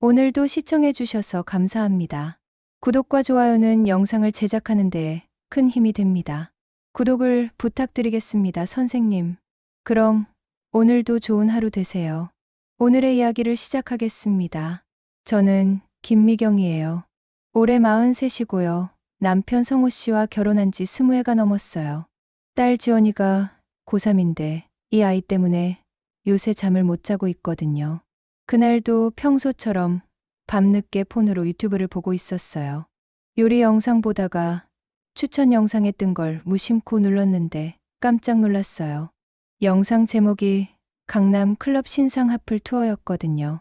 오늘도 시청해주셔서 감사합니다. 구독과 좋아요는 영상을 제작하는 데 큰 힘이 됩니다. 구독을 부탁드리겠습니다, 선생님. 그럼 오늘도 좋은 하루 되세요. 오늘의 이야기를 시작하겠습니다. 저는 김미경이에요. 올해 43이고요. 남편 성호 씨와 결혼한 지 20해가 넘었어요. 딸 지원이가 고3인데 이 아이 때문에 요새 잠을 못 자고 있거든요. 그날도 평소처럼 밤늦게 폰으로 유튜브를 보고 있었어요. 요리 영상 보다가 추천 영상에 뜬 걸 무심코 눌렀는데 깜짝 놀랐어요. 영상 제목이 강남 클럽 신상 하플 투어였거든요.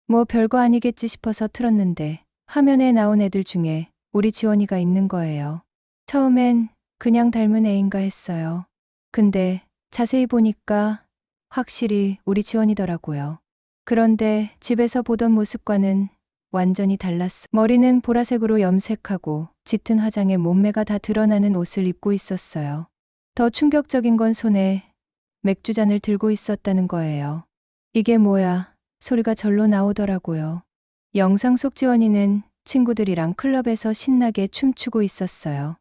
뭐 별거 아니겠지 싶어서 틀었는데 화면에 나온 애들 중에 우리 지원이가 있는 거예요. 처음엔 그냥 닮은 애인가 했어요. 근데 자세히 보니까 확실히 우리 지원이더라고요. 그런데 집에서 보던 모습과는 완전히 달랐어. 머리는 보라색으로 염색하고 짙은 화장에 몸매가 다 드러나는 옷을 입고 있었어요. 더 충격적인 건 손에 맥주잔을 들고 있었다는 거예요. 이게 뭐야? 소리가 절로 나오더라고요. 영상 속 지원이는 친구들이랑 클럽에서 신나게 춤추고 있었어요.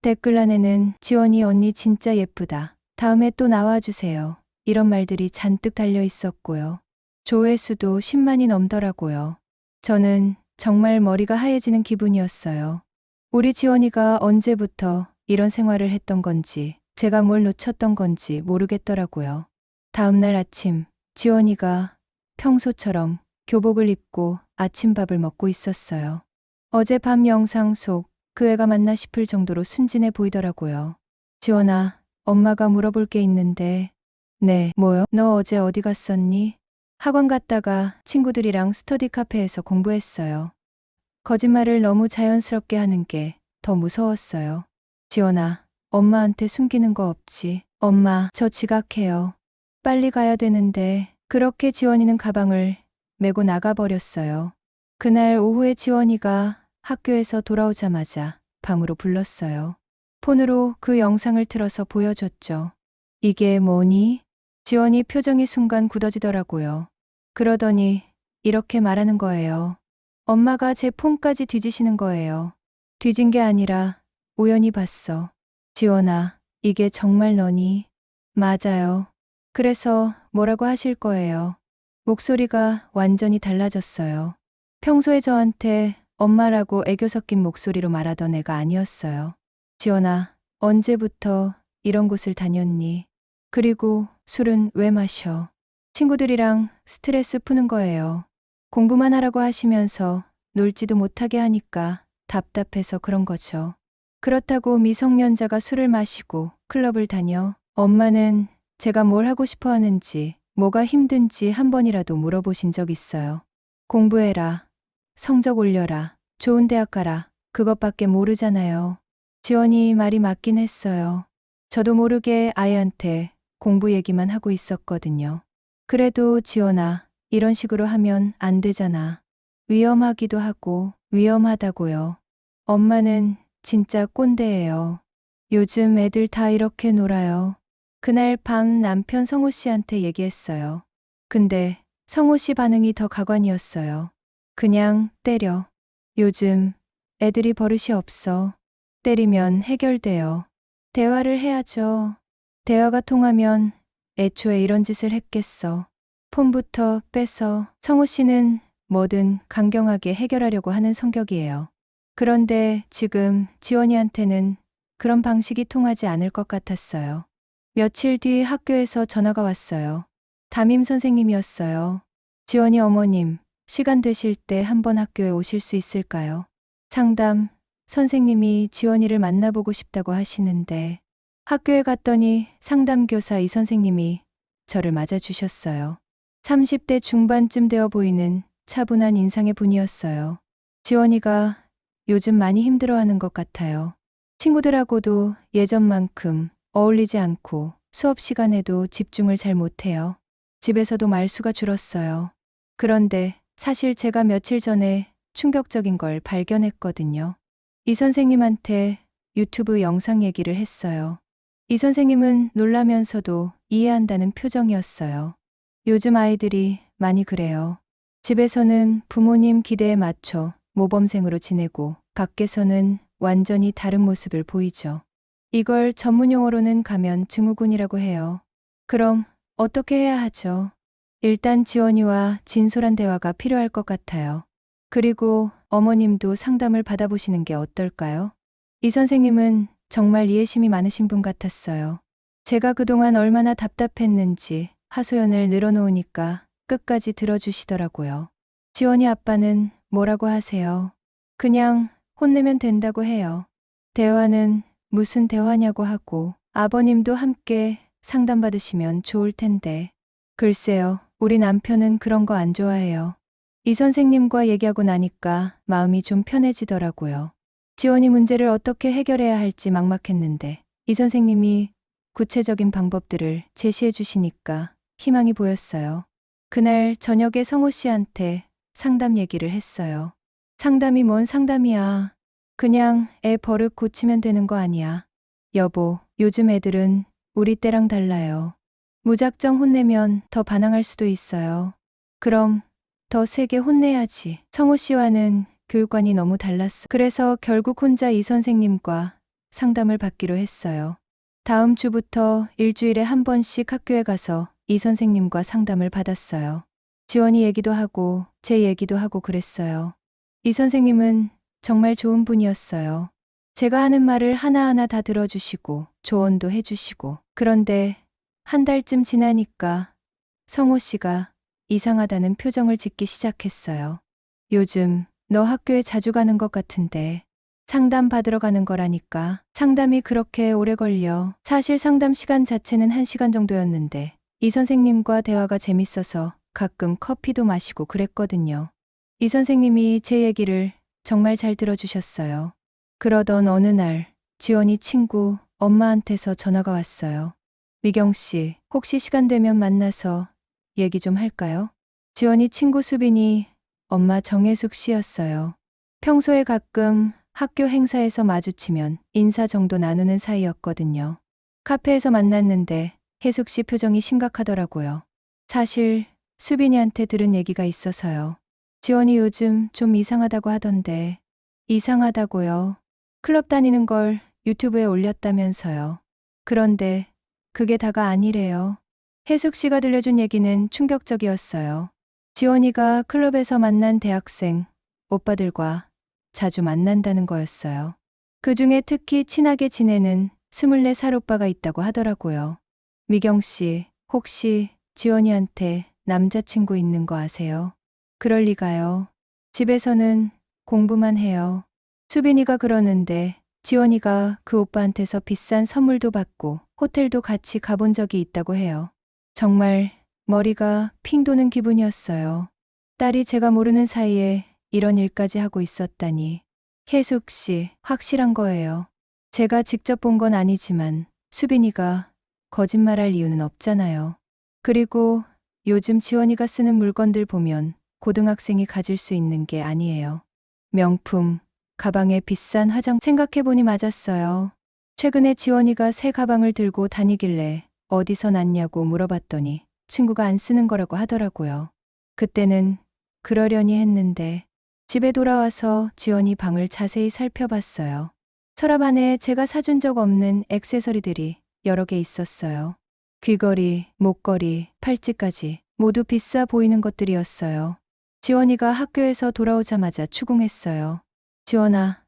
댓글란에는 지원이 언니 진짜 예쁘다. 다음에 또 나와주세요. 이런 말들이 잔뜩 달려 있었고요. 조회수도 10만이 넘더라고요. 저는 정말 머리가 하얘지는 기분이었어요. 우리 지원이가 언제부터 이런 생활을 했던 건지, 제가 뭘 놓쳤던 건지 모르겠더라고요. 다음날 아침, 지원이가 평소처럼 교복을 입고 아침밥을 먹고 있었어요. 어젯밤 영상 속 그 애가 맞나 싶을 정도로 순진해 보이더라고요. 지원아, 엄마가 물어볼 게 있는데. 네, 뭐요? 너 어제 어디 갔었니? 학원 갔다가 친구들이랑 스터디 카페에서 공부했어요. 거짓말을 너무 자연스럽게 하는 게 더 무서웠어요. 지원아, 엄마한테 숨기는 거 없지? 엄마, 저 지각해요. 빨리 가야 되는데. 그렇게 지원이는 가방을 메고 나가버렸어요. 그날 오후에 지원이가 학교에서 돌아오자마자 방으로 불렀어요. 폰으로 그 영상을 틀어서 보여줬죠. 이게 뭐니? 지원이 표정이 순간 굳어지더라고요. 그러더니 이렇게 말하는 거예요. 엄마가 제 폰까지 뒤지시는 거예요. 뒤진 게 아니라 우연히 봤어. 지원아, 이게 정말 너니? 맞아요. 그래서 뭐라고 하실 거예요? 목소리가 완전히 달라졌어요. 평소에 저한테 엄마라고 애교 섞인 목소리로 말하던 애가 아니었어요. 지원아, 언제부터 이런 곳을 다녔니? 그리고 술은 왜 마셔? 친구들이랑 스트레스 푸는 거예요. 공부만 하라고 하시면서 놀지도 못하게 하니까 답답해서 그런 거죠. 그렇다고 미성년자가 술을 마시고 클럽을 다녀? 엄마는 제가 뭘 하고 싶어 하는지, 뭐가 힘든지 한 번이라도 물어보신 적 있어요. 공부해라. 성적 올려라. 좋은 대학 가라. 그것밖에 모르잖아요. 지원이 말이 맞긴 했어요. 저도 모르게 아이한테 공부 얘기만 하고 있었거든요. 그래도 지원아, 이런 식으로 하면 안 되잖아. 위험하기도 하고 위험하다고요. 엄마는 진짜 꼰대예요. 요즘 애들 다 이렇게 놀아요. 그날 밤 남편 성호 씨한테 얘기했어요. 근데 성호 씨 반응이 더 가관이었어요. 그냥 때려. 요즘 애들이 버릇이 없어. 때리면 해결돼요. 대화를 해야죠. 대화가 통하면 애초에 이런 짓을 했겠어. 폰부터 빼서. 성호 씨는 뭐든 강경하게 해결하려고 하는 성격이에요. 그런데 지금 지원이한테는 그런 방식이 통하지 않을 것 같았어요. 며칠 뒤 학교에서 전화가 왔어요. 담임 선생님이었어요. 지원이 어머님, 시간 되실 때 한번 학교에 오실 수 있을까요? 상담, 선생님이 지원이를 만나보고 싶다고 하시는데. 학교에 갔더니 상담교사 이 선생님이 저를 맞아주셨어요. 30대 중반쯤 되어 보이는 차분한 인상의 분이었어요. 지원이가 요즘 많이 힘들어하는 것 같아요. 친구들하고도 예전만큼 어울리지 않고 수업 시간에도 집중을 잘 못해요. 집에서도 말수가 줄었어요. 그런데 사실 제가 며칠 전에 충격적인 걸 발견했거든요. 이 선생님한테 유튜브 영상 얘기를 했어요. 이 선생님은 놀라면서도 이해한다는 표정이었어요. 요즘 아이들이 많이 그래요. 집에서는 부모님 기대에 맞춰 모범생으로 지내고 밖에서는 완전히 다른 모습을 보이죠. 이걸 전문용어로는 가면 증후군이라고 해요. 그럼 어떻게 해야 하죠? 일단 지원이와 진솔한 대화가 필요할 것 같아요. 그리고 어머님도 상담을 받아보시는 게 어떨까요? 이 선생님은 정말 이해심이 많으신 분 같았어요. 제가 그동안 얼마나 답답했는지 하소연을 늘어놓으니까 끝까지 들어주시더라고요. 지원이 아빠는 뭐라고 하세요? 그냥 혼내면 된다고 해요. 대화는 무슨 대화냐고 하고 아버님도 함께 상담받으시면 좋을 텐데. 글쎄요, 우리 남편은 그런 거 안 좋아해요. 이 선생님과 얘기하고 나니까 마음이 좀 편해지더라고요. 지원이 문제를 어떻게 해결해야 할지 막막했는데 이 선생님이 구체적인 방법들을 제시해 주시니까 희망이 보였어요. 그날 저녁에 성호 씨한테 상담 얘기를 했어요. 상담이 뭔 상담이야. 그냥 애 버릇 고치면 되는 거 아니야. 여보, 요즘 애들은 우리 때랑 달라요. 무작정 혼내면 더 반항할 수도 있어요. 그럼 더 세게 혼내야지. 성호 씨와는 교육관이 너무 달랐어. 그래서 결국 혼자 이 선생님과 상담을 받기로 했어요. 다음 주부터 일주일에 한 번씩 학교에 가서 이 선생님과 상담을 받았어요. 지원이 얘기도 하고 제 얘기도 하고 그랬어요. 이 선생님은 정말 좋은 분이었어요. 제가 하는 말을 하나하나 다 들어주시고 조언도 해주시고. 그런데 한 달쯤 지나니까 성호 씨가 이상하다는 표정을 짓기 시작했어요. 요즘 너 학교에 자주 가는 것 같은데 상담 받으러 가는 거라니까. 상담이 그렇게 오래 걸려. 사실 상담 시간 자체는 1시간 정도였는데 이 선생님과 대화가 재밌어서 가끔 커피도 마시고 그랬거든요. 이 선생님이 제 얘기를 정말 잘 들어주셨어요. 그러던 어느 날 지원이 친구 엄마한테서 전화가 왔어요. 미경 씨, 혹시 시간 되면 만나서 얘기 좀 할까요? 지원이 친구 수빈이 엄마 정혜숙 씨였어요. 평소에 가끔 학교 행사에서 마주치면 인사 정도 나누는 사이였거든요. 카페에서 만났는데 혜숙 씨 표정이 심각하더라고요. 사실 수빈이한테 들은 얘기가 있어서요. 지원이 요즘 좀 이상하다고 하던데. 이상하다고요? 클럽 다니는 걸 유튜브에 올렸다면서요. 그런데 그게 다가 아니래요. 혜숙 씨가 들려준 얘기는 충격적이었어요. 지원이가 클럽에서 만난 대학생 오빠들과 자주 만난다는 거였어요. 그 중에 특히 친하게 지내는 24살 오빠가 있다고 하더라고요. 미경 씨, 혹시 지원이한테 남자친구 있는 거 아세요? 그럴 리가요. 집에서는 공부만 해요. 수빈이가 그러는데 지원이가 그 오빠한테서 비싼 선물도 받고 호텔도 같이 가본 적이 있다고 해요. 정말 머리가 핑 도는 기분이었어요. 딸이 제가 모르는 사이에 이런 일까지 하고 있었다니. 혜숙 씨, 확실한 거예요. 제가 직접 본 건 아니지만 수빈이가 거짓말할 이유는 없잖아요. 그리고 요즘 지원이가 쓰는 물건들 보면 고등학생이 가질 수 있는 게 아니에요. 명품, 가방에 비싼 화장 생각해보니 맞았어요. 최근에 지원이가 새 가방을 들고 다니길래 어디서 났냐고 물어봤더니 친구가 안 쓰는 거라고 하더라고요. 그때는 그러려니 했는데 집에 돌아와서 지원이 방을 자세히 살펴봤어요. 서랍 안에 제가 사준 적 없는 액세서리들이 여러 개 있었어요. 귀걸이, 목걸이, 팔찌까지 모두 비싸 보이는 것들이었어요. 지원이가 학교에서 돌아오자마자 추궁했어요. 지원아,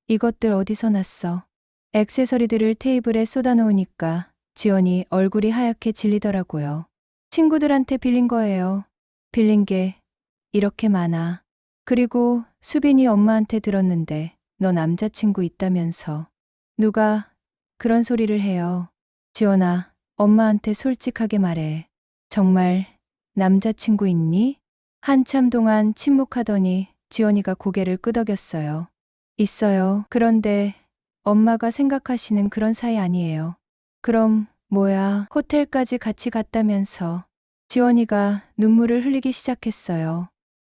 이것들 어디서 났어? 액세서리들을 테이블에 쏟아놓으니까 지원이 얼굴이 하얗게 질리더라고요. 친구들한테 빌린 거예요. 빌린 게 이렇게 많아. 그리고 수빈이 엄마한테 들었는데 너 남자친구 있다면서. 누가 그런 소리를 해요. 지원아, 엄마한테 솔직하게 말해. 정말 남자친구 있니? 한참 동안 침묵하더니 지원이가 고개를 끄덕였어요. 있어요. 그런데 엄마가 생각하시는 그런 사이 아니에요. 그럼 뭐야? 호텔까지 같이 갔다면서. 지원이가 눈물을 흘리기 시작했어요.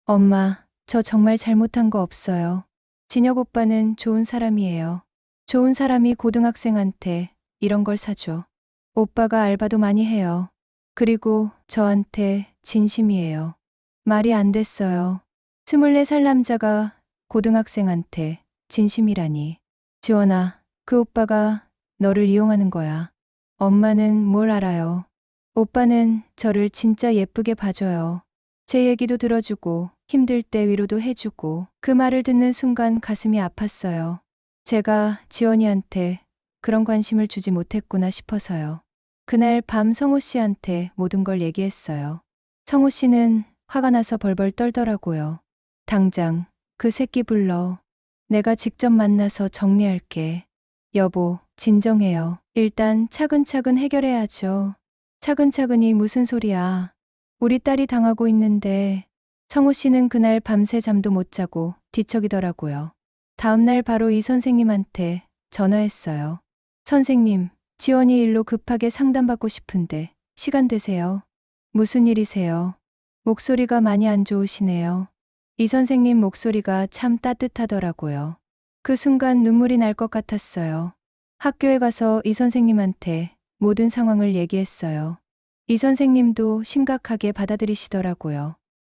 엄마, 저 정말 잘못한 거 없어요. 진혁 오빠는 좋은 사람이에요. 좋은 사람이 고등학생한테 이런 걸 사줘. 오빠가 알바도 많이 해요. 그리고 저한테 진심이에요. 말이 안 됐어요. 24살 남자가 고등학생한테 진심이라니. 지원아, 그 오빠가 너를 이용하는 거야. 엄마는 뭘 알아요. 오빠는 저를 진짜 예쁘게 봐줘요. 제 얘기도 들어주고 힘들 때 위로도 해주고 그 말을 듣는 순간 가슴이 아팠어요. 제가 지원이한테 그런 관심을 주지 못했구나 싶어서요. 그날 밤 성호 씨한테 모든 걸 얘기했어요. 성호 씨는 화가 나서 벌벌 떨더라고요. 당장 그 새끼 불러. 내가 직접 만나서 정리할게. 여보, 진정해요. 일단 차근차근 해결해야죠. 차근차근이 무슨 소리야. 우리 딸이 당하고 있는데. 성호 씨는 그날 밤새 잠도 못 자고 뒤척이더라고요. 다음날 바로 이 선생님한테 전화했어요. 선생님, 지원이 일로 급하게 상담받고 싶은데 시간 되세요? 무슨 일이세요? 목소리가 많이 안 좋으시네요. 이 선생님 목소리가 참 따뜻하더라고요. 그 순간 눈물이 날 것 같았어요. 학교에 가서 이 선생님한테 모든 상황을 얘기했어요. 이 선생님도 심각하게 받아들이시더라고요.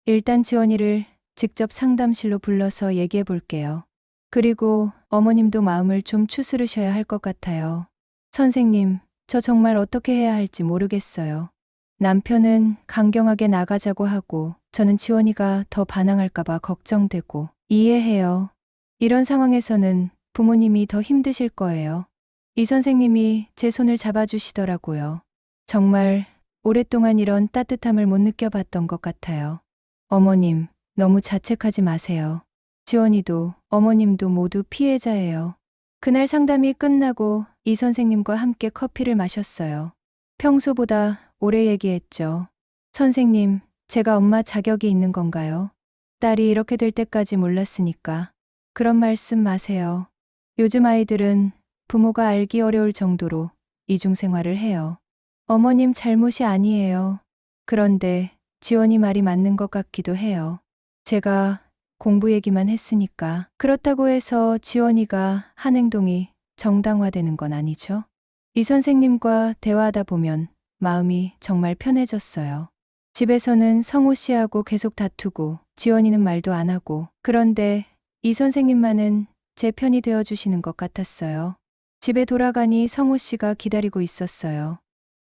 일단 지원이를 직접 상담실로 불러서 얘기해 볼게요. 그리고 어머님도 마음을 좀 추스르셔야 할 것 같아요. 선생님, 저 정말 어떻게 해야 할지 모르겠어요. 남편은 강경하게 나가자고 하고 저는 지원이가 더 반항할까봐 걱정되고 이해해요. 이런 상황에서는 부모님이 더 힘드실 거예요. 이 선생님이 제 손을 잡아주시더라고요. 정말 오랫동안 이런 따뜻함을 못 느껴봤던 것 같아요. 어머님, 너무 자책하지 마세요. 지원이도 어머님도 모두 피해자예요. 그날 상담이 끝나고 이 선생님과 함께 커피를 마셨어요. 평소보다 오래 얘기했죠. 선생님, 제가 엄마 자격이 있는 건가요? 딸이 이렇게 될 때까지 몰랐으니까. 그런 말씀 마세요. 요즘 아이들은 부모가 알기 어려울 정도로 이중생활을 해요. 어머님 잘못이 아니에요. 그런데 지원이 말이 맞는 것 같기도 해요. 제가 공부 얘기만 했으니까 그렇다고 해서 지원이가 한 행동이 정당화되는 건 아니죠. 이 선생님과 대화하다 보면 마음이 정말 편해졌어요. 집에서는 성호 씨하고 계속 다투고 지원이는 말도 안 하고 그런데 이 선생님만은 제 편이 되어주시는 것 같았어요. 집에 돌아가니 성호 씨가 기다리고 있었어요.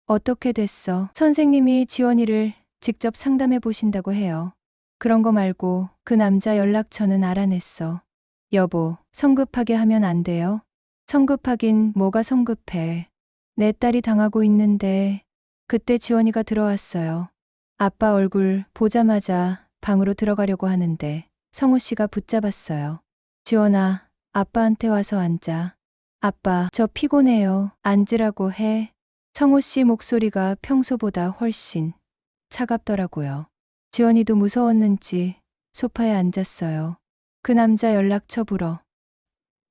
어떻게 됐어? 선생님이 지원이를 직접 상담해 보신다고 해요. 그런 거 말고 그 남자 연락처는 알아냈어. 여보, 성급하게 하면 안 돼요? 성급하긴 뭐가 성급해. 내 딸이 당하고 있는데. 그때 지원이가 들어왔어요. 아빠 얼굴 보자마자 방으로 들어가려고 하는데 성우 씨가 붙잡았어요. 지원아, 아빠한테 와서 앉아. 아빠, 저 피곤해요. 앉으라고 해. 성우 씨 목소리가 평소보다 훨씬 차갑더라고요. 지원이도 무서웠는지 소파에 앉았어요. 그 남자 연락처 불어.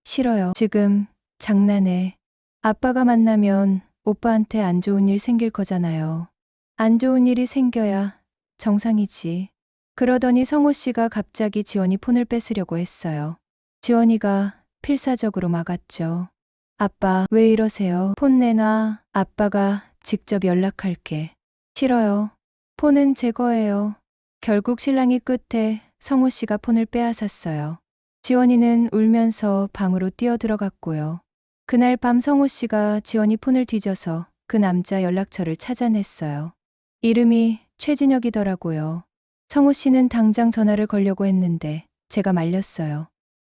싫어요. 지금 장난해. 아빠가 만나면 오빠한테 안 좋은 일 생길 거잖아요. 안 좋은 일이 생겨야 정상이지. 그러더니 성호 씨가 갑자기 지원이 폰을 뺏으려고 했어요. 지원이가 필사적으로 막았죠. 아빠, 왜 이러세요? 폰 내놔. 아빠가 직접 연락할게. 싫어요. 폰은 제 거예요. 결국 신랑이 끝에 성호 씨가 폰을 빼앗았어요. 지원이는 울면서 방으로 뛰어들어갔고요. 그날 밤 성호 씨가 지원이 폰을 뒤져서 그 남자 연락처를 찾아냈어요. 이름이 최진혁이더라고요. 성호 씨는 당장 전화를 걸려고 했는데 제가 말렸어요.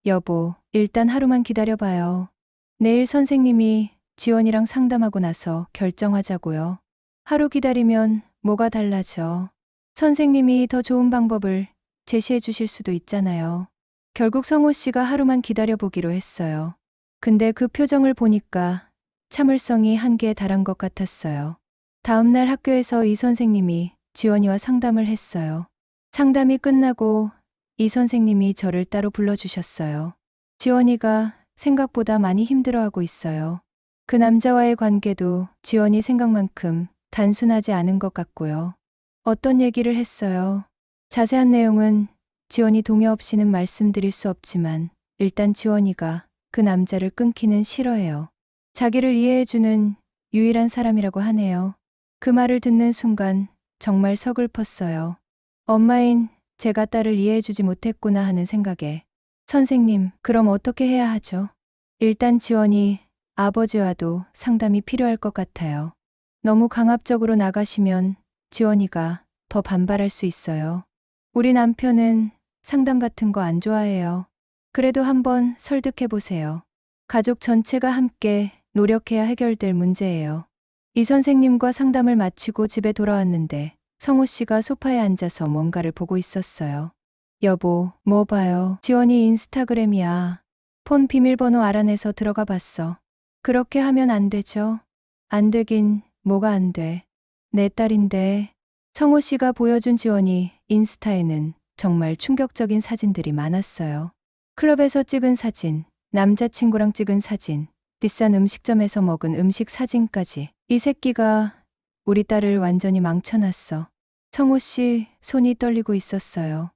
여보, 일단 하루만 기다려봐요. 내일 선생님이 지원이랑 상담하고 나서 결정하자고요. 하루 기다리면 뭐가 달라져. 선생님이 더 좋은 방법을 제시해 주실 수도 있잖아요. 결국 성호 씨가 하루만 기다려보기로 했어요. 근데 그 표정을 보니까 참을성이 한계에 달한 것 같았어요. 다음날 학교에서 이 선생님이 지원이와 상담을 했어요. 상담이 끝나고 이 선생님이 저를 따로 불러주셨어요. 지원이가 생각보다 많이 힘들어하고 있어요. 그 남자와의 관계도 지원이 생각만큼 단순하지 않은 것 같고요. 어떤 얘기를 했어요? 자세한 내용은 지원이 동의 없이는 말씀드릴 수 없지만 일단 지원이가 그 남자를 끊기는 싫어해요. 자기를 이해해주는 유일한 사람이라고 하네요. 그 말을 듣는 순간 정말 서글펐어요. 엄마인 제가 딸을 이해해주지 못했구나 하는 생각에. 선생님, 그럼 어떻게 해야 하죠? 일단 지원이 아버지와도 상담이 필요할 것 같아요. 너무 강압적으로 나가시면 지원이가 더 반발할 수 있어요. 우리 남편은 상담 같은 거 안 좋아해요. 그래도 한번 설득해 보세요. 가족 전체가 함께 노력해야 해결될 문제예요. 이 선생님과 상담을 마치고 집에 돌아왔는데 성우 씨가 소파에 앉아서 뭔가를 보고 있었어요. 여보, 뭐 봐요? 지원이 인스타그램이야. 폰 비밀번호 알아내서 들어가 봤어. 그렇게 하면 안 되죠? 안 되긴 뭐가 안 돼. 내 딸인데. 성우 씨가 보여준 지원이 인스타에는 정말 충격적인 사진들이 많았어요. 클럽에서 찍은 사진, 남자친구랑 찍은 사진, 비싼 음식점에서 먹은 음식 사진까지. 이 새끼가 우리 딸을 완전히 망쳐놨어. 성우 씨 손이 떨리고 있었어요.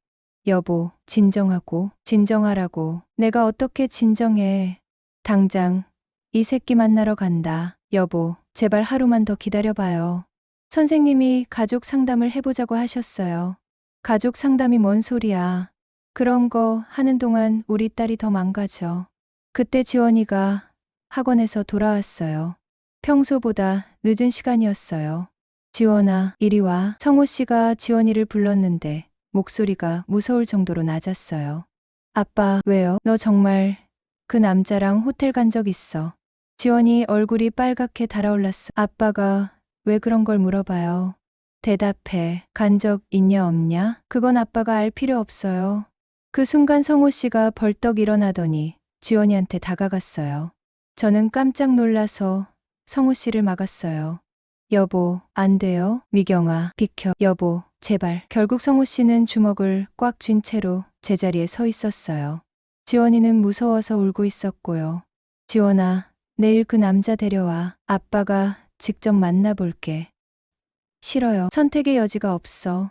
여보, 진정하고, 진정하라고. 내가 어떻게 진정해. 당장 이 새끼 만나러 간다. 여보, 제발 하루만 더 기다려봐요. 선생님이 가족 상담을 해보자고 하셨어요. 가족 상담이 뭔 소리야. 그런 거 하는 동안 우리 딸이 더 망가져. 그때 지원이가 학원에서 돌아왔어요. 평소보다 늦은 시간이었어요. 지원아, 이리 와. 성우 씨가 지원이를 불렀는데 목소리가 무서울 정도로 낮았어요. 아빠, 왜요? 너 정말 그 남자랑 호텔 간 적 있어. 지원이 얼굴이 빨갛게 달아올랐어. 아빠가 왜 그런 걸 물어봐요? 대답해. 간 적 있냐 없냐? 그건 아빠가 알 필요 없어요. 그 순간 성우 씨가 벌떡 일어나더니 지원이한테 다가갔어요. 저는 깜짝 놀라서 성우 씨를 막았어요. 여보, 안 돼요. 미경아, 비켜. 여보, 제발. 결국 성우 씨는 주먹을 꽉 쥔 채로 제자리에 서 있었어요. 지원이는 무서워서 울고 있었고요. 지원아, 내일 그 남자 데려와. 아빠가 직접 만나볼게. 싫어요. 선택의 여지가 없어.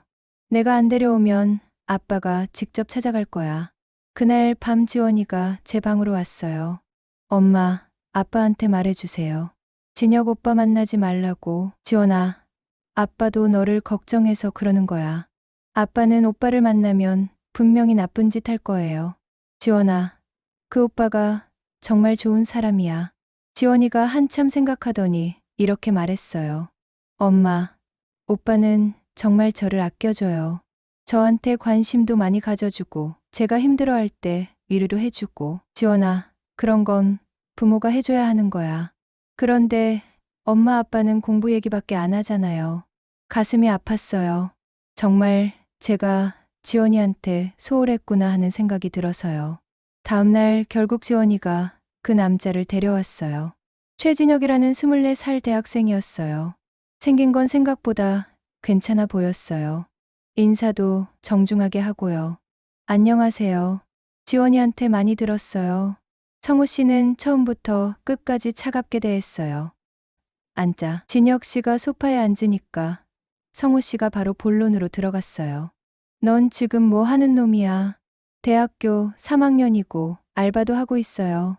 내가 안 데려오면 아빠가 직접 찾아갈 거야. 그날 밤 지원이가 제 방으로 왔어요. 엄마, 아빠한테 말해주세요. 진혁 오빠 만나지 말라고. 지원아, 아빠도 너를 걱정해서 그러는 거야. 아빠는 오빠를 만나면 분명히 나쁜 짓 할 거예요. 지원아, 그 오빠가 정말 좋은 사람이야. 지원이가 한참 생각하더니 이렇게 말했어요. 엄마, 오빠는 정말 저를 아껴줘요. 저한테 관심도 많이 가져주고 제가 힘들어할 때 위로도 해주고. 지원아, 그런 건 부모가 해줘야 하는 거야. 그런데 엄마 아빠는 공부 얘기밖에 안 하잖아요. 가슴이 아팠어요. 정말 제가 지원이한테 소홀했구나 하는 생각이 들어서요. 다음날 결국 지원이가 그 남자를 데려왔어요. 최진혁이라는 24살 대학생이었어요. 생긴 건 생각보다 괜찮아 보였어요. 인사도 정중하게 하고요. 안녕하세요. 지원이한테 많이 들었어요. 성우 씨는 처음부터 끝까지 차갑게 대했어요. 앉자. 진혁 씨가 소파에 앉으니까 성우 씨가 바로 본론으로 들어갔어요. 넌 지금 뭐 하는 놈이야? 대학교 3학년이고 알바도 하고 있어요.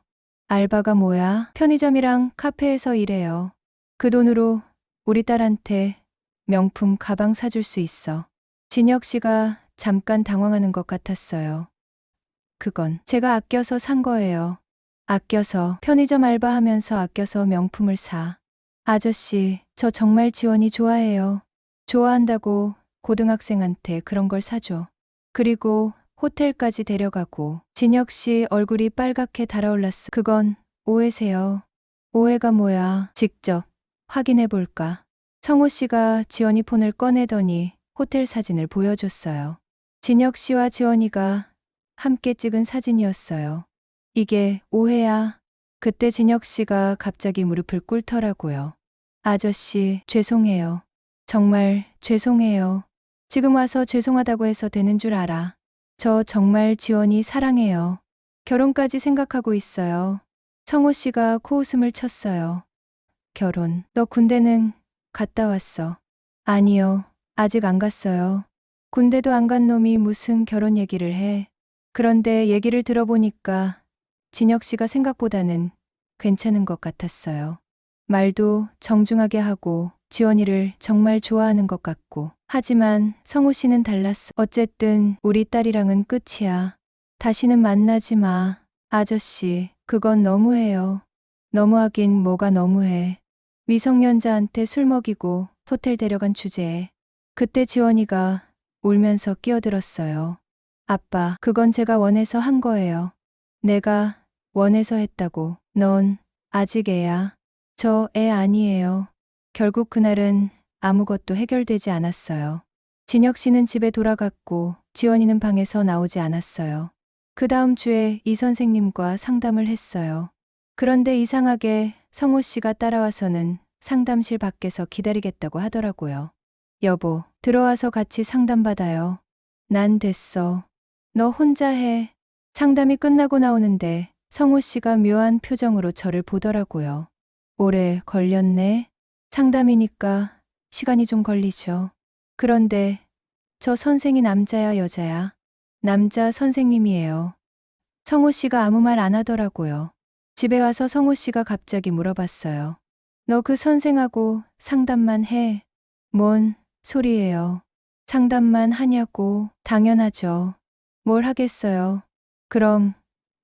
알바가 뭐야? 편의점이랑 카페에서 일해요. 그 돈으로 우리 딸한테 명품 가방 사줄 수 있어. 진혁 씨가 잠깐 당황하는 것 같았어요. 그건 제가 아껴서 산 거예요. 아껴서 편의점 알바하면서 아껴서 명품을 사. 아저씨, 저 정말 지원이 좋아해요. 좋아한다고 고등학생한테 그런 걸 사줘. 그리고 호텔까지 데려가고. 진혁 씨 얼굴이 빨갛게 달아올랐어. 그건 오해세요. 오해가 뭐야? 직접 확인해 볼까? 성우 씨가 지원이 폰을 꺼내더니 호텔 사진을 보여줬어요. 진혁 씨와 지원이가 함께 찍은 사진이었어요. 이게 오해야. 그때 진혁 씨가 갑자기 무릎을 꿇더라고요. 아저씨, 죄송해요. 정말 죄송해요. 지금 와서 죄송하다고 해서 되는 줄 알아. 저 정말 지원이 사랑해요. 결혼까지 생각하고 있어요. 성호 씨가 코웃음을 쳤어요. 결혼. 너 군대는 갔다 왔어? 아니요. 아직 안 갔어요. 군대도 안 간 놈이 무슨 결혼 얘기를 해. 그런데 얘기를 들어보니까 진혁 씨가 생각보다는 괜찮은 것 같았어요. 말도 정중하게 하고 지원이를 정말 좋아하는 것 같고. 하지만 성우 씨는 달랐어. 어쨌든 우리 딸이랑은 끝이야. 다시는 만나지 마. 아저씨, 그건 너무해요. 너무하긴 뭐가 너무해. 미성년자한테 술 먹이고 호텔 데려간 주제에. 그때 지원이가 울면서 끼어들었어요. 아빠, 그건 제가 원해서 한 거예요. 내가 원해서 했다고. 넌 아직 애야. 저 애 아니에요. 결국 그날은 아무것도 해결되지 않았어요. 진혁 씨는 집에 돌아갔고 지원이는 방에서 나오지 않았어요. 그 다음 주에 이 선생님과 상담을 했어요. 그런데 이상하게 성호 씨가 따라와서는 상담실 밖에서 기다리겠다고 하더라고요. 여보, 들어와서 같이 상담받아요. 난 됐어. 너 혼자 해. 상담이 끝나고 나오는데 성호 씨가 묘한 표정으로 저를 보더라고요. 오래 걸렸네. 상담이니까 시간이 좀 걸리죠. 그런데 저 선생이 남자야, 여자야? 남자 선생님이에요. 성호 씨가 아무 말 안 하더라고요. 집에 와서 성호 씨가 갑자기 물어봤어요. 너 그 선생하고 상담만 해? 뭔 소리예요? 상담만 하냐고. 당연하죠. 뭘 하겠어요. 그럼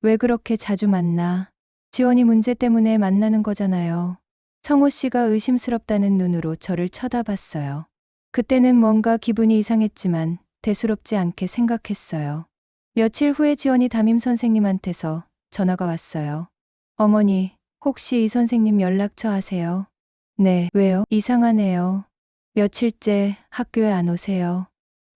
왜 그렇게 자주 만나? 지원이 문제 때문에 만나는 거잖아요. 성호 씨가 의심스럽다는 눈으로 저를 쳐다봤어요. 그때는 뭔가 기분이 이상했지만 대수롭지 않게 생각했어요. 며칠 후에 지원이 담임 선생님한테서 전화가 왔어요. 어머니, 혹시 이 선생님 연락처 아세요? 네, 왜요? 이상하네요. 며칠째 학교에 안 오세요.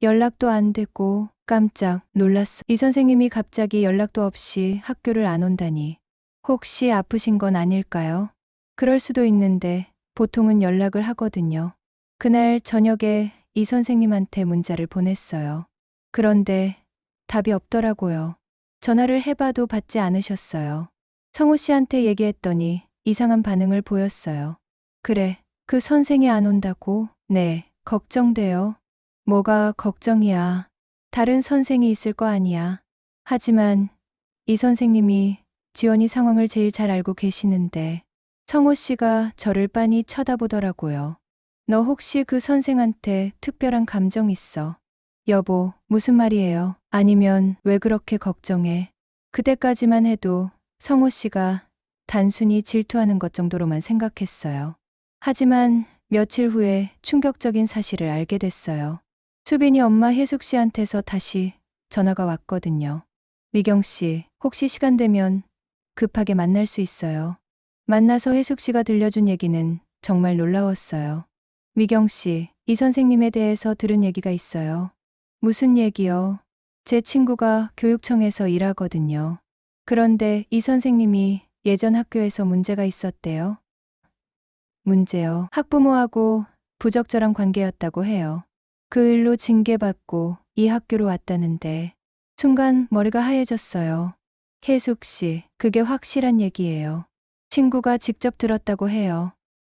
연락도 안 되고. 깜짝 놀랐어. 이 선생님이 갑자기 연락도 없이 학교를 안 온다니. 혹시 아프신 건 아닐까요? 그럴 수도 있는데 보통은 연락을 하거든요. 그날 저녁에 이 선생님한테 문자를 보냈어요. 그런데 답이 없더라고요. 전화를 해봐도 받지 않으셨어요. 성우 씨한테 얘기했더니 이상한 반응을 보였어요. 그래, 그 선생이 안 온다고? 네, 걱정돼요. 뭐가 걱정이야. 다른 선생이 있을 거 아니야. 하지만 이 선생님이 지원이 상황을 제일 잘 알고 계시는데. 성호 씨가 저를 빤히 쳐다보더라고요. 너 혹시 그 선생한테 특별한 감정 있어? 여보, 무슨 말이에요? 아니면 왜 그렇게 걱정해? 그때까지만 해도 성호 씨가 단순히 질투하는 것 정도로만 생각했어요. 하지만 며칠 후에 충격적인 사실을 알게 됐어요. 수빈이 엄마 혜숙 씨한테서 다시 전화가 왔거든요. 미경 씨, 혹시 시간 되면 급하게 만날 수 있어요. 만나서 혜숙 씨가 들려준 얘기는 정말 놀라웠어요. 미경 씨, 이 선생님에 대해서 들은 얘기가 있어요. 무슨 얘기요? 제 친구가 교육청에서 일하거든요. 그런데 이 선생님이 예전 학교에서 문제가 있었대요. 문제요. 학부모하고 부적절한 관계였다고 해요. 그 일로 징계받고 이 학교로 왔다는데 순간 머리가 하얘졌어요. 혜숙 씨, 그게 확실한 얘기예요. 친구가 직접 들었다고 해요.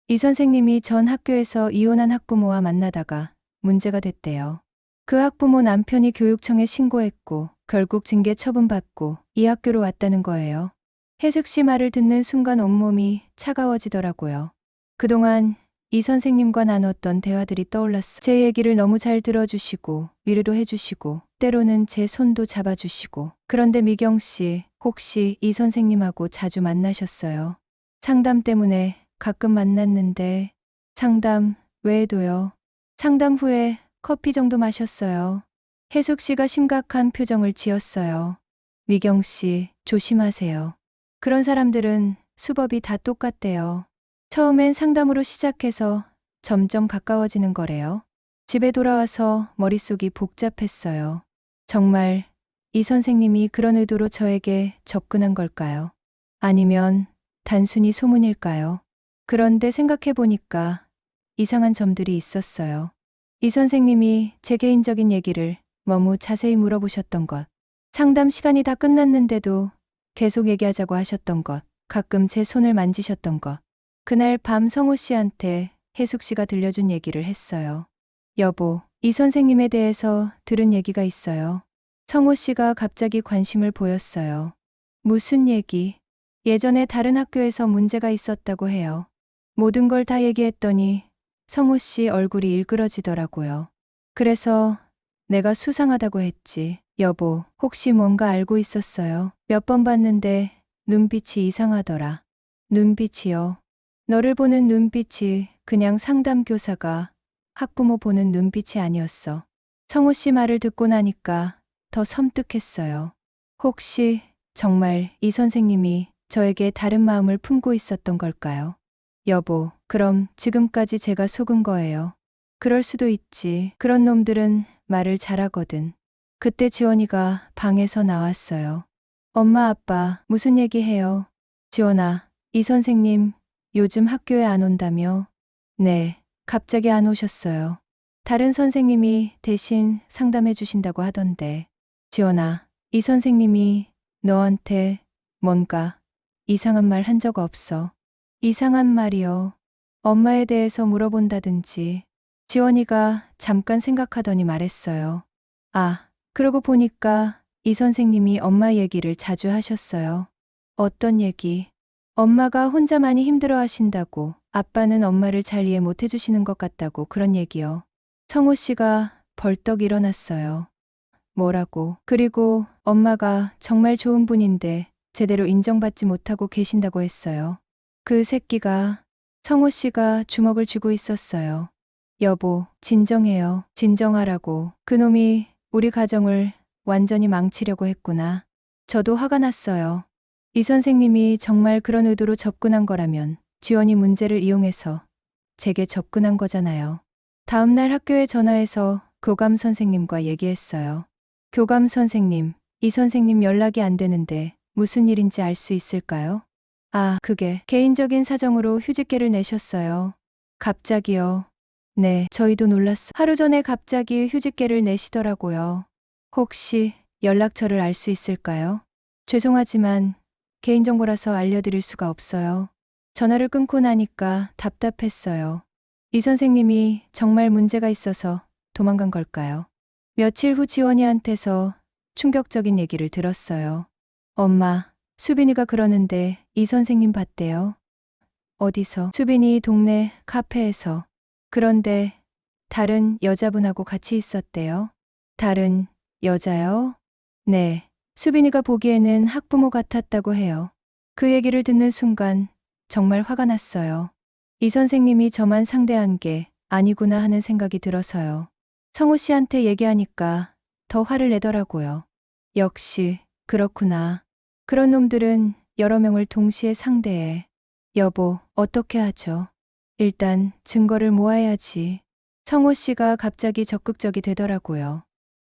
이 선생님이 전 학교에서 이혼한 학부모와 만나다가 문제가 됐대요. 그 학부모 남편이 교육청에 신고했고 결국 징계 처분받고 이 학교로 왔다는 거예요. 혜숙 씨 말을 듣는 순간 온몸이 차가워지더라고요. 그동안 이 선생님과 나눴던 대화들이 떠올랐어. 제 얘기를 너무 잘 들어주시고 위로도 해주시고 때로는 제 손도 잡아주시고. 그런데 미경 씨, 혹시 이 선생님하고 자주 만나셨어요? 상담 때문에 가끔 만났는데. 상담 외에도요. 상담 후에 커피 정도 마셨어요. 혜숙 씨가 심각한 표정을 지었어요. 미경 씨, 조심하세요. 그런 사람들은 수법이 다 똑같대요. 처음엔 상담으로 시작해서 점점 가까워지는 거래요. 집에 돌아와서 머릿속이 복잡했어요. 정말 이 선생님이 그런 의도로 저에게 접근한 걸까요? 아니면 단순히 소문일까요? 그런데 생각해보니까 이상한 점들이 있었어요. 이 선생님이 제 개인적인 얘기를 너무 자세히 물어보셨던 것, 상담 시간이 다 끝났는데도 계속 얘기하자고 하셨던 것, 가끔 제 손을 만지셨던 것. 그날 밤 성호 씨한테 혜숙 씨가 들려준 얘기를 했어요. 여보, 이 선생님에 대해서 들은 얘기가 있어요. 성호 씨가 갑자기 관심을 보였어요. 무슨 얘기? 예전에 다른 학교에서 문제가 있었다고 해요. 모든 걸 다 얘기했더니 성호 씨 얼굴이 일그러지더라고요. 그래서 내가 수상하다고 했지. 여보, 혹시 뭔가 알고 있었어요? 몇 번 봤는데 눈빛이 이상하더라. 눈빛이요. 너를 보는 눈빛이 그냥 상담 교사가 학부모 보는 눈빛이 아니었어. 성호 씨 말을 듣고 나니까 더 섬뜩했어요. 혹시 정말 이 선생님이 저에게 다른 마음을 품고 있었던 걸까요? 여보, 그럼 지금까지 제가 속은 거예요. 그럴 수도 있지. 그런 놈들은 말을 잘하거든. 그때 지원이가 방에서 나왔어요. 엄마, 아빠, 무슨 얘기해요? 지원아, 이 선생님 요즘 학교에 안 온다며? 네, 갑자기 안 오셨어요. 다른 선생님이 대신 상담해 주신다고 하던데. 지원아, 이 선생님이 너한테 뭔가 이상한 말 한 적 없어. 이상한 말이요. 엄마에 대해서 물어본다든지. 지원이가 잠깐 생각하더니 말했어요. 아, 그러고 보니까 이 선생님이 엄마 얘기를 자주 하셨어요. 어떤 얘기? 엄마가 혼자 많이 힘들어 하신다고, 아빠는 엄마를 잘 이해 못 해주시는 것 같다고 그런 얘기요. 성호 씨가 벌떡 일어났어요. 뭐라고? 그리고 엄마가 정말 좋은 분인데 제대로 인정받지 못하고 계신다고 했어요. 그 새끼가 성호 씨가 주먹을 쥐고 있었어요. 여보, 진정해요. 진정하라고. 그놈이 우리 가정을 완전히 망치려고 했구나. 저도 화가 났어요. 이 선생님이 정말 그런 의도로 접근한 거라면 지원이 문제를 이용해서 제게 접근한 거잖아요. 다음날 학교에 전화해서 교감 선생님과 얘기했어요. 교감 선생님, 이 선생님 연락이 안 되는데 무슨 일인지 알 수 있을까요? 아, 그게 개인적인 사정으로 휴직계를 내셨어요. 갑자기요. 네, 저희도 놀랐어. 하루 전에 갑자기 휴직계를 내시더라고요. 혹시 연락처를 알 수 있을까요? 죄송하지만 개인정보라서 알려드릴 수가 없어요. 전화를 끊고 나니까 답답했어요. 이 선생님이 정말 문제가 있어서 도망간 걸까요? 며칠 후 지원이한테서 충격적인 얘기를 들었어요. 엄마, 수빈이가 그러는데 이 선생님 봤대요. 어디서? 수빈이 동네 카페에서. 그런데 다른 여자분하고 같이 있었대요. 다른 여자요? 네. 수빈이가 보기에는 학부모 같았다고 해요. 그 얘기를 듣는 순간 정말 화가 났어요. 이 선생님이 저만 상대한 게 아니구나 하는 생각이 들어서요. 성우 씨한테 얘기하니까 더 화를 내더라고요. 역시 그렇구나. 그런 놈들은 여러 명을 동시에 상대해. 여보, 어떻게 하죠? 일단 증거를 모아야지. 성호 씨가 갑자기 적극적이 되더라고요.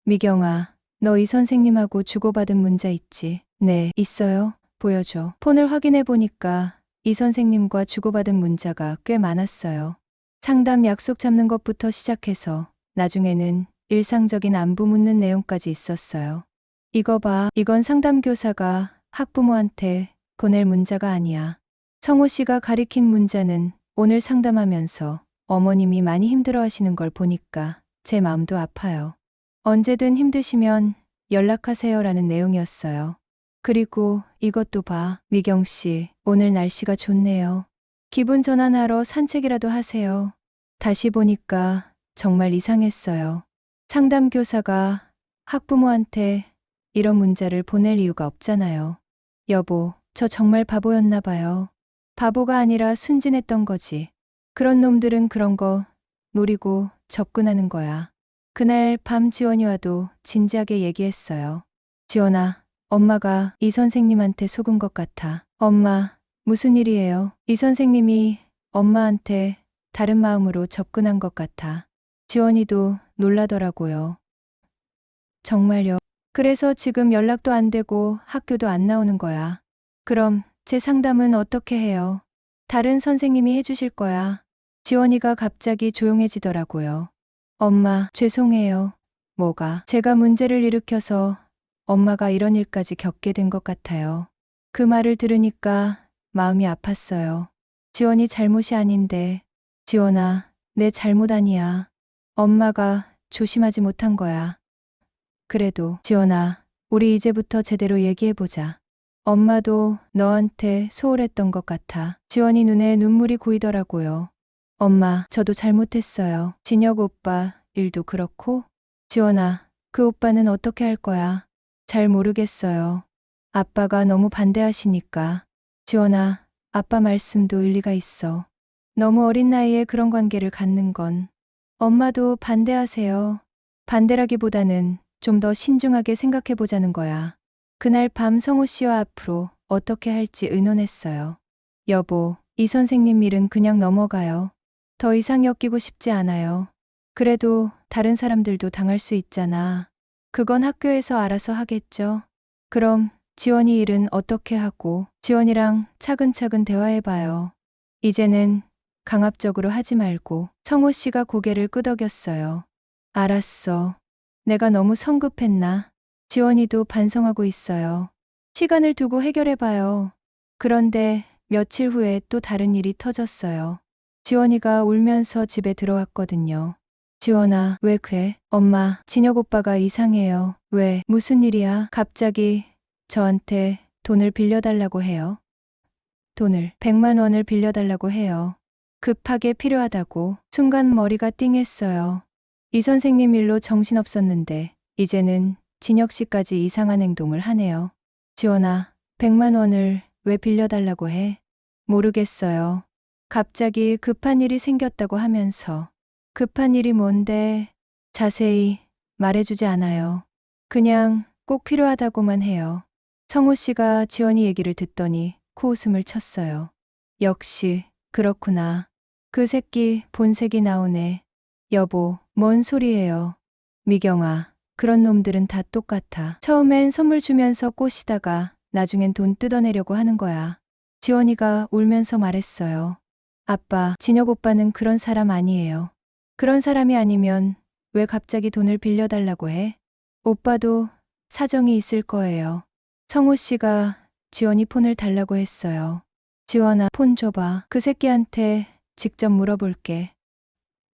미경아, 너 이 선생님하고 주고받은 문자 있지? 네, 있어요. 보여줘. 폰을 확인해 보니까 이 선생님과 주고받은 문자가 꽤 많았어요. 상담 약속 잡는 것부터 시작해서 나중에는 일상적인 안부 묻는 내용까지 있었어요. 이거 봐, 이건 상담교사가 학부모한테 보낼 문자가 아니야. 성호 씨가 가리킨 문자는 오늘 상담하면서 어머님이 많이 힘들어 하시는 걸 보니까 제 마음도 아파요. 언제든 힘드시면 연락하세요라는 내용이었어요. 그리고 이것도 봐. 미경 씨, 오늘 날씨가 좋네요. 기분 전환하러 산책이라도 하세요. 다시 보니까 정말 이상했어요. 상담교사가 학부모한테 이런 문자를 보낼 이유가 없잖아요. 여보, 저 정말 바보였나 봐요. 바보가 아니라 순진했던 거지. 그런 놈들은 그런 거 노리고 접근하는 거야. 그날 밤 지원이 와도 진지하게 얘기했어요. 지원아, 엄마가 이 선생님한테 속은 것 같아. 엄마, 무슨 일이에요? 이 선생님이 엄마한테 다른 마음으로 접근한 것 같아. 지원이도 놀라더라고요. 정말요? 그래서 지금 연락도 안 되고 학교도 안 나오는 거야. 그럼 제 상담은 어떻게 해요? 다른 선생님이 해주실 거야. 지원이가 갑자기 조용해지더라고요. 엄마, 죄송해요. 뭐가? 제가 문제를 일으켜서 엄마가 이런 일까지 겪게 된 것 같아요. 그 말을 들으니까 마음이 아팠어요. 지원이 잘못이 아닌데. 지원아, 내 잘못 아니야. 엄마가 조심하지 못한 거야. 그래도 지원아, 우리 이제부터 제대로 얘기해보자. 엄마도 너한테 소홀했던 것 같아. 지원이 눈에 눈물이 고이더라고요. 엄마, 저도 잘못했어요. 진혁 오빠 일도 그렇고. 지원아, 그 오빠는 어떻게 할 거야? 잘 모르겠어요. 아빠가 너무 반대하시니까. 지원아, 아빠 말씀도 일리가 있어. 너무 어린 나이에 그런 관계를 갖는 건. 엄마도 반대하세요. 반대라기보다는 좀 더 신중하게 생각해 보자는 거야. 그날 밤 성우 씨와 앞으로 어떻게 할지 의논했어요. 여보, 이 선생님 일은 그냥 넘어가요. 더 이상 엮이고 싶지 않아요. 그래도 다른 사람들도 당할 수 있잖아. 그건 학교에서 알아서 하겠죠. 그럼 지원이 일은 어떻게 하고 지원이랑 차근차근 대화해봐요. 이제는 강압적으로 하지 말고. 성호 씨가 고개를 끄덕였어요. 알았어. 내가 너무 성급했나? 지원이도 반성하고 있어요. 시간을 두고 해결해봐요. 그런데 며칠 후에 또 다른 일이 터졌어요. 지원이가 울면서 집에 들어왔거든요. 지원아, 왜 그래? 엄마, 진혁 오빠가 이상해요. 왜? 무슨 일이야? 갑자기 저한테 돈을 빌려달라고 해요. 돈을 100만 원을 빌려달라고 해요. 급하게 필요하다고. 순간 머리가 띵했어요. 이 선생님 일로 정신없었는데 이제는 진혁 씨까지 이상한 행동을 하네요. 지원아, 100만 원을 왜 빌려달라고 해? 모르겠어요. 갑자기 급한 일이 생겼다고 하면서. 급한 일이 뭔데? 자세히 말해주지 않아요. 그냥 꼭 필요하다고만 해요. 성우 씨가 지원이 얘기를 듣더니 코웃음을 쳤어요. 역시 그렇구나. 그 새끼 본색이 나오네. 여보, 뭔 소리예요? 미경아, 그런 놈들은 다 똑같아. 처음엔 선물 주면서 꼬시다가 나중엔 돈 뜯어내려고 하는 거야. 지원이가 울면서 말했어요. 아빠, 진혁 오빠는 그런 사람 아니에요. 그런 사람이 아니면 왜 갑자기 돈을 빌려달라고 해? 오빠도 사정이 있을 거예요. 성우 씨가 지원이 폰을 달라고 했어요. 지원아, 폰 줘봐. 그 새끼한테 직접 물어볼게.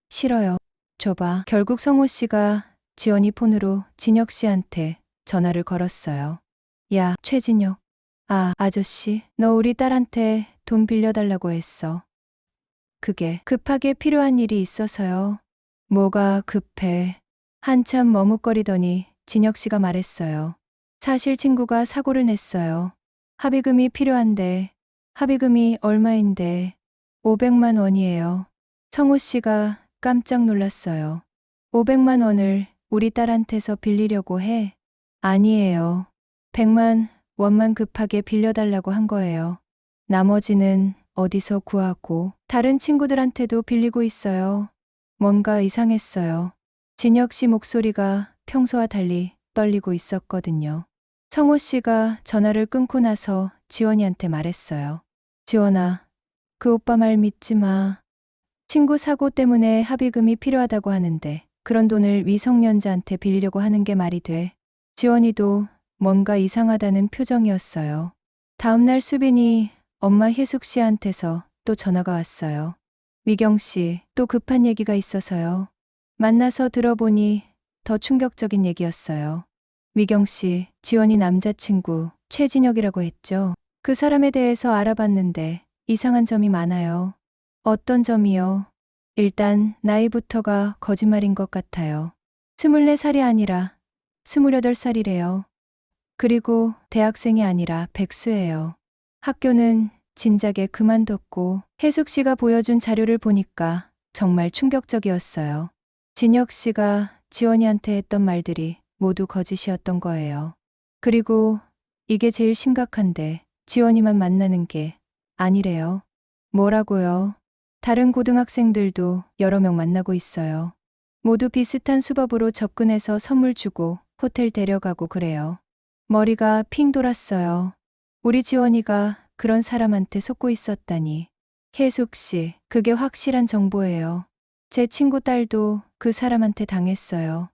싫어요. 줘봐. 결국 성우 씨가 지원이 폰으로 진혁 씨한테 전화를 걸었어요. 야, 최진혁. 아, 아저씨, 너 우리 딸한테 돈 빌려달라고 했어. 그게 급하게 필요한 일이 있어서요. 뭐가 급해? 한참 머뭇거리더니 진혁 씨가 말했어요. 사실 친구가 사고를 냈어요. 합의금이 필요한데, 합의금이 얼마인데? 500만 원이에요. 성우 씨가 깜짝 놀랐어요. 500만 원을 우리 딸한테서 빌리려고 해? 아니에요. 100만 원만 급하게 빌려달라고 한 거예요. 나머지는 어디서 구하고 다른 친구들한테도 빌리고 있어요. 뭔가 이상했어요. 진혁 씨 목소리가 평소와 달리 떨리고 있었거든요. 성호 씨가 전화를 끊고 나서 지원이한테 말했어요. 지원아, 그 오빠 말 믿지 마. 친구 사고 때문에 합의금이 필요하다고 하는데 그런 돈을 미성년자한테 빌리려고 하는 게 말이 돼. 지원이도 뭔가 이상하다는 표정이었어요. 다음날 수빈이 엄마 혜숙 씨한테서 또 전화가 왔어요. 미경 씨, 또 급한 얘기가 있어서요. 만나서 들어보니 더 충격적인 얘기였어요. 미경 씨, 지원이 남자친구 최진혁이라고 했죠. 그 사람에 대해서 알아봤는데 이상한 점이 많아요. 어떤 점이요? 일단 나이부터가 거짓말인 것 같아요. 24살이 아니라 28살이래요. 그리고 대학생이 아니라 백수예요. 학교는 진작에 그만뒀고 혜숙 씨가 보여준 자료를 보니까 정말 충격적이었어요. 진혁 씨가 지원이한테 했던 말들이 모두 거짓이었던 거예요. 그리고 이게 제일 심각한데 지원이만 만나는 게 아니래요. 뭐라고요? 다른 고등학생들도 여러 명 만나고 있어요. 모두 비슷한 수법으로 접근해서 선물 주고 호텔 데려가고 그래요. 머리가 핑 돌았어요. 우리 지원이가 그런 사람한테 속고 있었다니. 혜숙 씨, 그게 확실한 정보예요. 제 친구 딸도 그 사람한테 당했어요.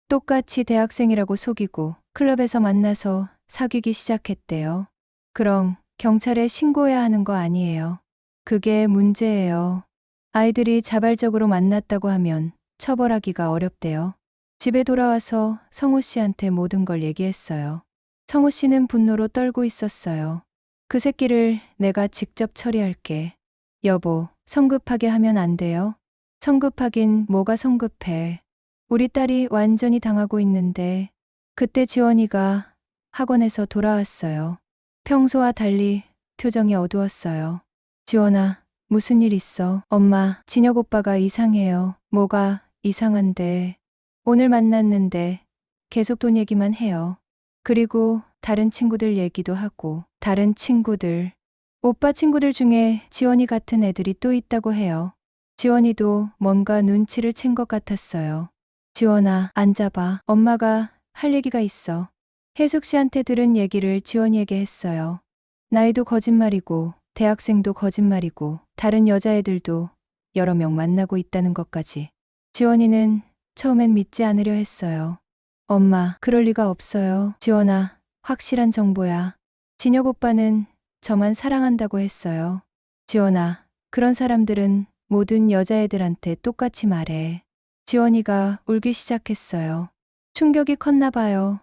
똑같이 대학생이라고 속이고 클럽에서 만나서 사귀기 시작했대요. 그럼 경찰에 신고해야 하는 거 아니에요? 그게 문제예요. 아이들이 자발적으로 만났다고 하면 처벌하기가 어렵대요. 집에 돌아와서 성우 씨한테 모든 걸 얘기했어요. 성우 씨는 분노로 떨고 있었어요. 그 새끼를 내가 직접 처리할게. 여보, 성급하게 하면 안 돼요. 성급하긴 뭐가 성급해. 우리 딸이 완전히 당하고 있는데. 그때 지원이가 학원에서 돌아왔어요. 평소와 달리 표정이 어두웠어요. 지원아, 무슨 일 있어? 엄마, 진혁 오빠가 이상해요. 뭐가 이상한데. 오늘 만났는데 계속 돈 얘기만 해요. 그리고 다른 친구들 얘기도 하고. 다른 친구들. 오빠 친구들 중에 지원이 같은 애들이 또 있다고 해요. 지원이도 뭔가 눈치를 챈 것 같았어요. 지원아, 앉아봐. 엄마가 할 얘기가 있어. 혜숙 씨한테 들은 얘기를 지원이에게 했어요. 나이도 거짓말이고, 대학생도 거짓말이고, 다른 여자애들도 여러 명 만나고 있다는 것까지. 지원이는 처음엔 믿지 않으려 했어요. 엄마, 그럴 리가 없어요. 지원아, 확실한 정보야. 진혁 오빠는 저만 사랑한다고 했어요. 지원아, 그런 사람들은 모든 여자애들한테 똑같이 말해. 지원이가 울기 시작했어요. 충격이 컸나 봐요.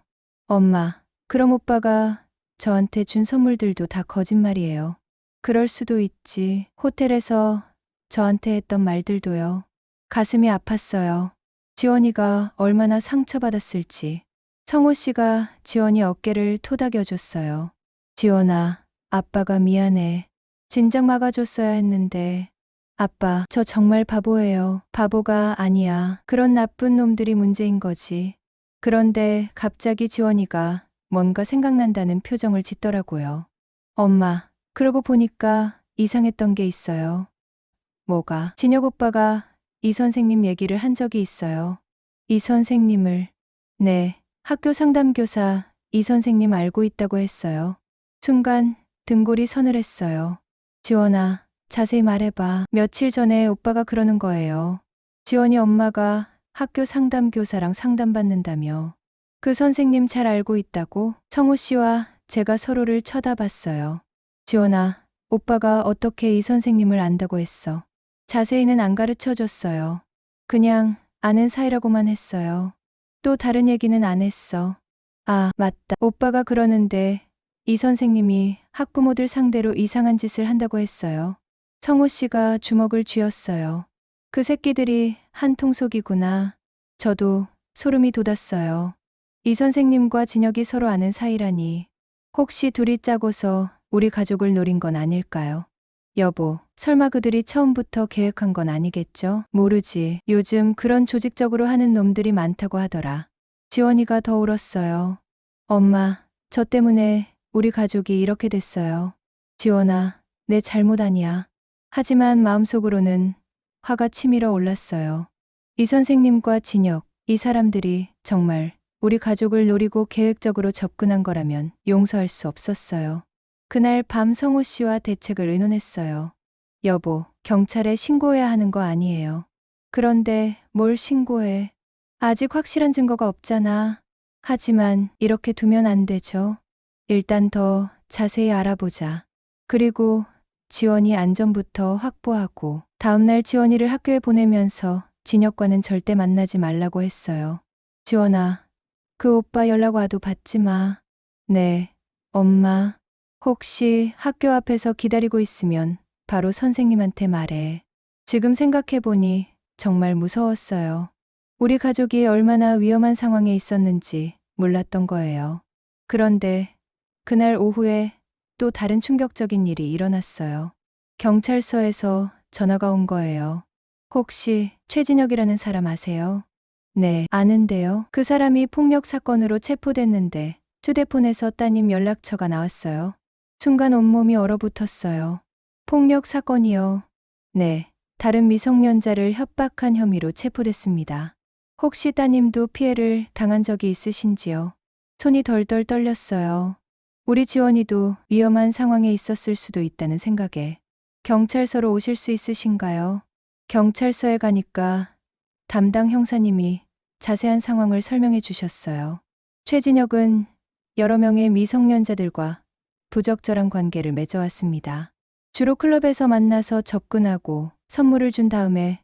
엄마, 그럼 오빠가 저한테 준 선물들도 다 거짓말이에요. 그럴 수도 있지. 호텔에서 저한테 했던 말들도요. 가슴이 아팠어요. 지원이가 얼마나 상처받았을지. 성호 씨가 지원이 어깨를 토닥여줬어요. 지원아, 아빠가 미안해. 진작 막아줬어야 했는데. 아빠, 저 정말 바보예요. 바보가 아니야. 그런 나쁜 놈들이 문제인 거지. 그런데 갑자기 지원이가 뭔가 생각난다는 표정을 짓더라고요. 엄마, 그러고 보니까 이상했던 게 있어요. 뭐가? 진혁 오빠가 이 선생님 얘기를 한 적이 있어요. 이 선생님을. 네, 학교 상담교사 이 선생님 알고 있다고 했어요. 순간 등골이 서늘했어요. 지원아, 자세히 말해봐. 며칠 전에 오빠가 그러는 거예요. 지원이 엄마가 학교 상담교사랑 상담받는다며. 그 선생님 잘 알고 있다고? 성우 씨와 제가 서로를 쳐다봤어요. 지원아, 오빠가 어떻게 이 선생님을 안다고 했어? 자세히는 안 가르쳐 줬어요. 그냥 아는 사이라고만 했어요. 또 다른 얘기는 안 했어. 아, 맞다. 오빠가 그러는데 이 선생님이 학부모들 상대로 이상한 짓을 한다고 했어요. 성우 씨가 주먹을 쥐었어요. 그 새끼들이 한통속이구나. 저도 소름이 돋았어요. 이 선생님과 진혁이 서로 아는 사이라니. 혹시 둘이 짜고서 우리 가족을 노린 건 아닐까요? 여보, 설마 그들이 처음부터 계획한 건 아니겠죠? 모르지. 요즘 그런 조직적으로 하는 놈들이 많다고 하더라. 지원이가 더 울었어요. 엄마, 저 때문에 우리 가족이 이렇게 됐어요. 지원아, 내 잘못 아니야. 하지만 마음속으로는 화가 치밀어 올랐어요. 이 선생님과 진혁, 이 사람들이 정말 우리 가족을 노리고 계획적으로 접근한 거라면 용서할 수 없었어요. 그날 밤 성호 씨와 대책을 의논했어요. 여보, 경찰에 신고해야 하는 거 아니에요. 그런데 뭘 신고해? 아직 확실한 증거가 없잖아. 하지만 이렇게 두면 안 되죠. 일단 더 자세히 알아보자. 그리고 지원이 안전부터 확보하고 다음날 지원이를 학교에 보내면서 진혁과는 절대 만나지 말라고 했어요. 지원아, 그 오빠 연락 와도 받지 마. 네, 엄마. 혹시 학교 앞에서 기다리고 있으면 바로 선생님한테 말해. 지금 생각해보니 정말 무서웠어요. 우리 가족이 얼마나 위험한 상황에 있었는지 몰랐던 거예요. 그런데 그날 오후에 또 다른 충격적인 일이 일어났어요. 경찰서에서 전화가 온 거예요. 혹시 최진혁이라는 사람 아세요? 네, 아는데요. 그 사람이 폭력 사건으로 체포됐는데 휴대폰에서 따님 연락처가 나왔어요. 순간 온몸이 얼어붙었어요. 폭력 사건이요. 네, 다른 미성년자를 협박한 혐의로 체포됐습니다. 혹시 따님도 피해를 당한 적이 있으신지요? 손이 덜덜 떨렸어요. 우리 지원이도 위험한 상황에 있었을 수도 있다는 생각에. 경찰서로 오실 수 있으신가요? 경찰서에 가니까 담당 형사님이 자세한 상황을 설명해 주셨어요. 최진혁은 여러 명의 미성년자들과 부적절한 관계를 맺어왔습니다. 주로 클럽에서 만나서 접근하고 선물을 준 다음에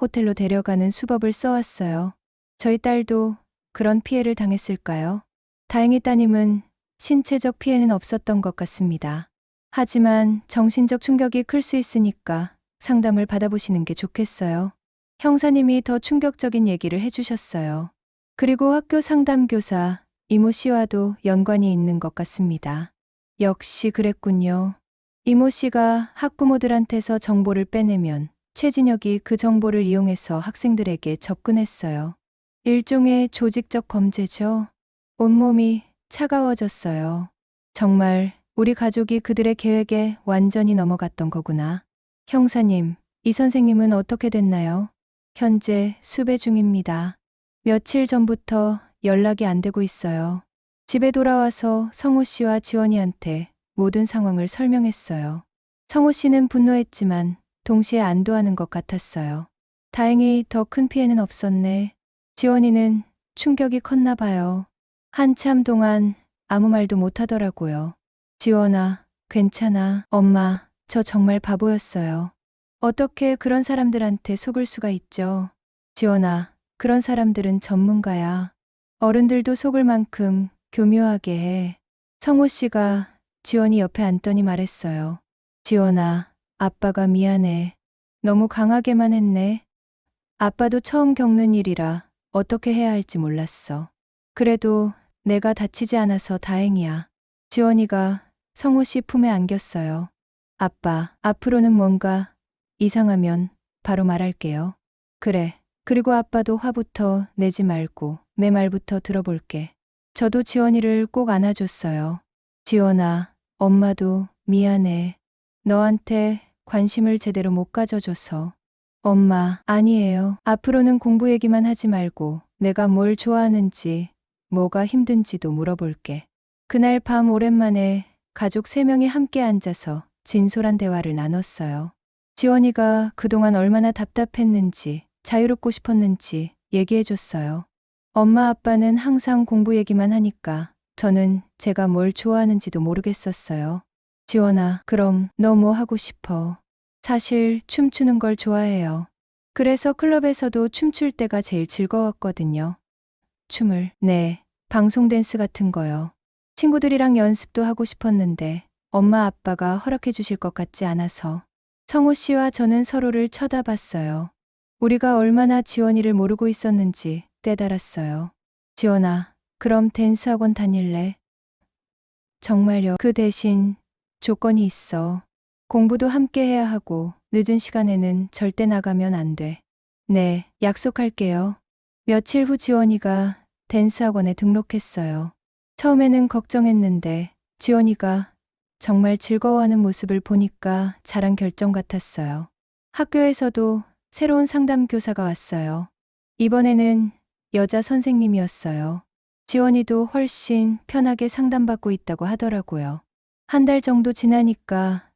호텔로 데려가는 수법을 써왔어요. 저희 딸도 그런 피해를 당했을까요? 다행히 따님은 신체적 피해는 없었던 것 같습니다. 하지만 정신적 충격이 클 수 있으니까 상담을 받아보시는 게 좋겠어요. 형사님이 더 충격적인 얘기를 해주셨어요. 그리고 학교 상담교사 이모 씨와도 연관이 있는 것 같습니다. 역시 그랬군요. 이모 씨가 학부모들한테서 정보를 빼내면 최진혁이 그 정보를 이용해서 학생들에게 접근했어요. 일종의 조직적 범죄죠. 온몸이 차가워졌어요. 정말 우리 가족이 그들의 계획에 완전히 넘어갔던 거구나. 형사님, 이 선생님은 어떻게 됐나요? 현재 수배 중입니다. 며칠 전부터 연락이 안 되고 있어요. 집에 돌아와서 성호 씨와 지원이한테 모든 상황을 설명했어요. 성호 씨는 분노했지만 동시에 안도하는 것 같았어요. 다행히 더 큰 피해는 없었네. 지원이는 충격이 컸나 봐요. 한참 동안 아무 말도 못 하더라고요. 지원아, 괜찮아. 엄마, 저 정말 바보였어요. 어떻게 그런 사람들한테 속을 수가 있죠? 지원아, 그런 사람들은 전문가야. 어른들도 속을 만큼 교묘하게 해. 성호 씨가 지원이 옆에 앉더니 말했어요. 지원아, 아빠가 미안해. 너무 강하게만 했네. 아빠도 처음 겪는 일이라 어떻게 해야 할지 몰랐어. 그래도 내가 다치지 않아서 다행이야. 지원이가 성호 씨 품에 안겼어요. 아빠, 앞으로는 뭔가 이상하면 바로 말할게요. 그래. 그리고 아빠도 화부터 내지 말고 내 말부터 들어볼게. 저도 지원이를 꼭 안아줬어요. 지원아, 엄마도 미안해. 너한테 관심을 제대로 못 가져줘서. 엄마, 아니에요. 앞으로는 공부 얘기만 하지 말고 내가 뭘 좋아하는지, 뭐가 힘든지도 물어볼게. 그날 밤 오랜만에 가족 3명이 함께 앉아서 진솔한 대화를 나눴어요. 지원이가 그동안 얼마나 답답했는지, 자유롭고 싶었는지 얘기해줬어요. 엄마 아빠는 항상 공부 얘기만 하니까 저는 제가 뭘 좋아하는지도 모르겠었어요. 지원아, 그럼 너 뭐 하고 싶어? 사실 춤추는 걸 좋아해요. 그래서 클럽에서도 춤출 때가 제일 즐거웠거든요. 춤을, 네, 방송 댄스 같은 거요. 친구들이랑 연습도 하고 싶었는데 엄마 아빠가 허락해 주실 것 같지 않아서. 성호 씨와 저는 서로를 쳐다봤어요. 우리가 얼마나 지원이를 모르고 있었는지 깨달았어요. 지원아, 그럼 댄스 학원 다닐래? 정말요. 그 대신 조건이 있어. 공부도 함께 해야 하고 늦은 시간에는 절대 나가면 안 돼. 네, 약속할게요. 며칠 후 지원이가 댄스 학원에 등록했어요. 처음에는 걱정했는데 지원이가 정말 즐거워하는 모습을 보니까 잘한 결정 같았어요. 학교에서도 새로운 상담 교사가 왔어요. 이번에는 여자 선생님이었어요. 지원이도 훨씬 편하게 상담받고 있다고 하더라고요. 한 달 정도 지나니까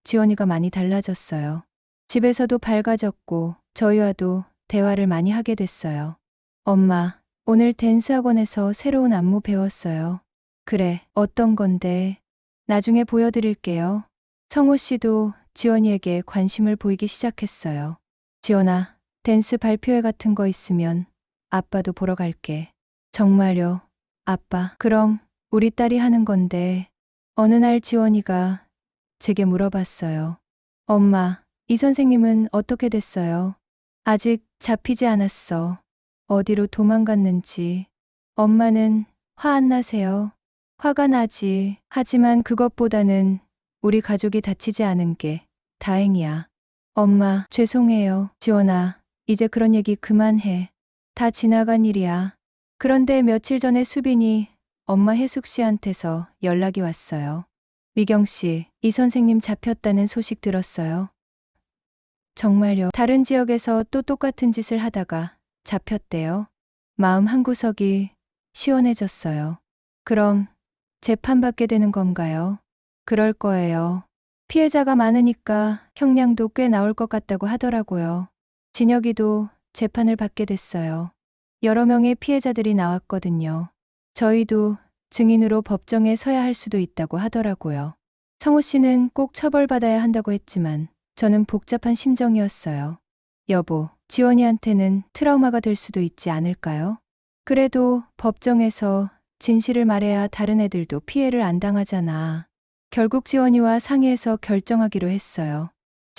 지원이가 많이 달라졌어요. 집에서도 밝아졌고 저희와도 대화를 많이 하게 됐어요. 엄마, 오늘 댄스 학원에서 새로운 안무 배웠어요. 그래, 어떤 건데? 나중에 보여드릴게요. 성호 씨도 지원이에게 관심을 보이기 시작했어요. 지원아, 댄스 발표회 같은 거 있으면 아빠도 보러 갈게. 정말요? 아빠, 그럼 우리 딸이 하는 건데. 어느 날 지원이가 제게 물어봤어요. 엄마, 이 선생님은 어떻게 됐어요? 아직 잡히지 않았어. 어디로 도망갔는지. 엄마는 화 안 나세요? 화가 나지. 하지만 그것보다는 우리 가족이 다치지 않은 게 다행이야. 엄마, 죄송해요. 지원아, 이제 그런 얘기 그만해. 다 지나간 일이야. 그런데 며칠 전에 수빈이 엄마 혜숙 씨한테서 연락이 왔어요. 미경 씨, 이 선생님 잡혔다는 소식 들었어요? 정말요? 다른 지역에서 또 똑같은 짓을 하다가 잡혔대요. 마음 한구석이 시원해졌어요. 그럼 재판받게 되는 건가요? 그럴 거예요. 피해자가 많으니까 형량도 꽤 나올 것 같다고 하더라고요. 진혁이도 재판을 받게 됐어요. 여러 명의 피해자들이 나왔거든요. 저희도 증인으로 법정에 서야 할 수도 있다고 하더라고요. 성호 씨는 꼭 처벌받아야 한다고 했지만 저는 복잡한 심정이었어요. 여보, 지원이한테는 트라우마가 될 수도 있지 않을까요? 그래도 법정에서 진실을 말해야 다른 애들도 피해를 안 당하잖아. 결국 지원이와 상의해서 결정하기로 했어요.